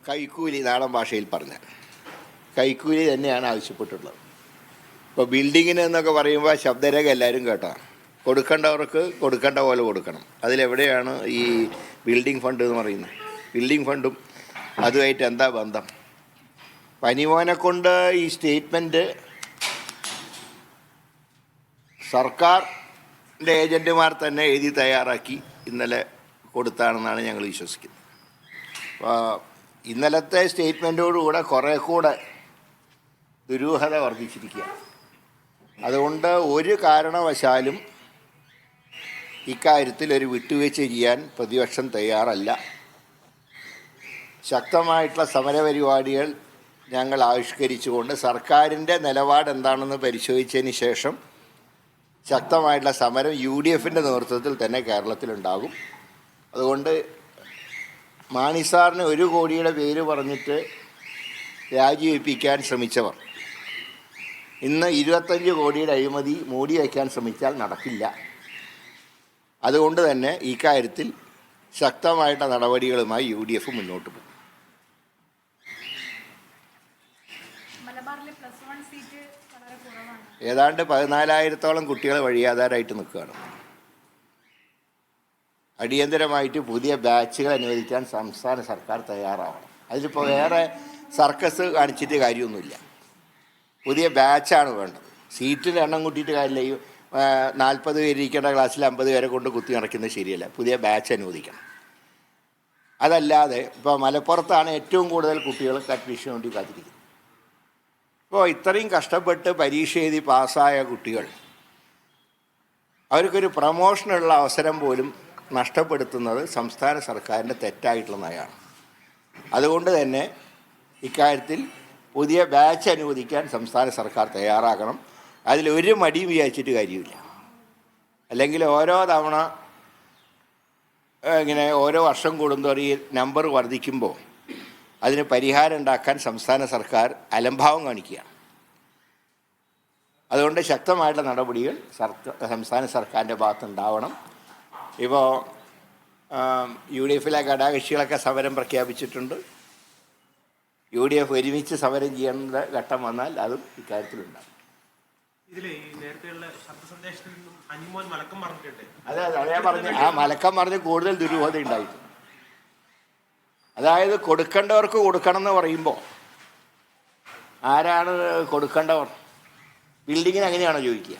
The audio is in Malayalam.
കൈക്കൂലി നാടൻ ഭാഷയിൽ പറഞ്ഞാൽ കൈക്കൂലി തന്നെയാണ് ആവശ്യപ്പെട്ടിട്ടുള്ളത്. ഇപ്പോൾ ബിൽഡിങ്ങിന് എന്നൊക്കെ പറയുമ്പോൾ ശബ്ദരേഖ എല്ലാവരും കേട്ടോ, കൊടുക്കേണ്ടവർക്ക് കൊടുക്കേണ്ട പോലെ കൊടുക്കണം. അതിലെവിടെയാണ് ഈ ബിൽഡിംഗ് ഫണ്ട് എന്ന് പറയുന്നത്? ബിൽഡിംഗ് ഫണ്ടും അതുമായിട്ട് എന്താ ബന്ധം? പനിമോനെ കൊണ്ട് ഈ സ്റ്റേറ്റ്മെൻറ്റ് സർക്കാരിൻ്റെ ഏജൻറ്റുമാർ തന്നെ എഴുതി തയ്യാറാക്കി ഇന്നലെ കൊടുത്താണെന്നാണ് ഞങ്ങൾ വിശ്വസിക്കുന്നത്. അപ്പോൾ ഇന്നലത്തെ സ്റ്റേറ്റ്മെൻറ്റോടുകൂടെ കുറേ കൂടെ ദുരൂഹത വർദ്ധിച്ചിരിക്കുകയാണ്. അതുകൊണ്ട് ഒരു കാരണവശാലും ഇക്കാര്യത്തിൽ ഒരു വിട്ടുവീഴ്ച ചെയ്യാൻ പ്രതിപക്ഷം തയ്യാറല്ല. ശക്തമായിട്ടുള്ള സമരപരിപാടികൾ ഞങ്ങൾ ആവിഷ്കരിച്ചുകൊണ്ട് സർക്കാരിൻ്റെ നിലപാട് എന്താണെന്ന് പരിശോധിച്ചതിന് ശേഷം ശക്തമായിട്ടുള്ള സമരം UDFൻ്റെ നേതൃത്വത്തിൽ തന്നെ കേരളത്തിലുണ്ടാകും. അതുകൊണ്ട് മാണി സാറിന് 1 കോടിയുടെ പേര് പറഞ്ഞിട്ട് രാജിവെപ്പിക്കാൻ ശ്രമിച്ചവർ ഇന്ന് 25 കോടിയുടെ അഴിമതി മൂടി വയ്ക്കാൻ ശ്രമിച്ചാൽ നടക്കില്ല. അതുകൊണ്ട് തന്നെ ഈ കാര്യത്തിൽ ശക്തമായിട്ടുള്ള നടപടികളുമായി UDF മുന്നോട്ട് പോകും. ഏതാണ്ട് 14,000-ഓളം കുട്ടികൾ വഴിയാധാരമായിട്ട് നിൽക്കുകയാണ്. അടിയന്തരമായിട്ട് പുതിയ ബാച്ചുകൾ അനുവദിക്കാൻ സംസ്ഥാന സർക്കാർ തയ്യാറാവണം. അതിലിപ്പോൾ വേറെ സർക്കസ് കാണിച്ചിട്ട് കാര്യമൊന്നുമില്ല. പുതിയ ബാച്ചാണ് വേണ്ടത്. സീറ്റിൻ്റെ എണ്ണം കൂട്ടിയിട്ട് കാര്യമില്ല. ഈ 40 പേര് ഇരിക്കേണ്ട ക്ലാസ്സിൽ 50 പേരെ കൊണ്ട് കുത്തി നടക്കുന്നത് ശരിയല്ല. പുതിയ ബാച്ച് അനുവദിക്കണം. അതല്ലാതെ ഇപ്പോൾ മലപ്പുറത്താണ് ഏറ്റവും കൂടുതൽ കുട്ടികൾക്ക് അഡ്മിഷന് വേണ്ടി കാത്തിരിക്കുന്നത്. ഇപ്പോൾ ഇത്രയും കഷ്ടപ്പെട്ട് പരീക്ഷ എഴുതി പാസ്സായ കുട്ടികൾ അവർക്കൊരു പ്രമോഷനുള്ള അവസരം പോലും നഷ്ടപ്പെടുത്തുന്നത് സംസ്ഥാന സർക്കാരിൻ്റെ തെറ്റായിട്ടുള്ള നയമാണ്. അതുകൊണ്ട് തന്നെ ഇക്കാര്യത്തിൽ പുതിയ ബാച്ച് അനുവദിക്കാൻ സംസ്ഥാന സർക്കാർ തയ്യാറാക്കണം. അതിലൊരു മടിയും വിചാരിച്ചിട്ട് കാര്യമില്ല. അല്ലെങ്കിൽ ഓരോ തവണ ഇങ്ങനെ ഓരോ വർഷം കൂടുന്തോറും ഈ നമ്പർ വർദ്ധിക്കുമ്പോൾ അതിന് പരിഹാരം ഉണ്ടാക്കാൻ സംസ്ഥാന സർക്കാർ അലംഭാവം കാണിക്കുകയാണ്. അതുകൊണ്ട് ശക്തമായിട്ടുള്ള നടപടികൾ സംസ്ഥാന സർക്കാരിൻ്റെ ഭാഗത്തുണ്ടാവണം. ഇപ്പോൾ UDFിലെ ഘടകകക്ഷികളൊക്കെ സമരം പ്രഖ്യാപിച്ചിട്ടുണ്ട്. UDF ഒരുമിച്ച് സമരം ചെയ്യേണ്ട ഘട്ടം വന്നാൽ അതും ഇക്കാര്യത്തിലുണ്ടാകും. അതെ അതേ പറഞ്ഞ് ആ മലക്കം പറഞ്ഞ് കൂടുതൽ ദുരൂഹത ഉണ്ടായിട്ടുണ്ട്. അതായത് കൊടുക്കേണ്ടവർക്ക് കൊടുക്കണം എന്ന് പറയുമ്പോൾ ആരാണ് കൊടുക്കേണ്ടവർ? ബിൽഡിങ്ങിന് അങ്ങനെയാണോ ചോദിക്കുക?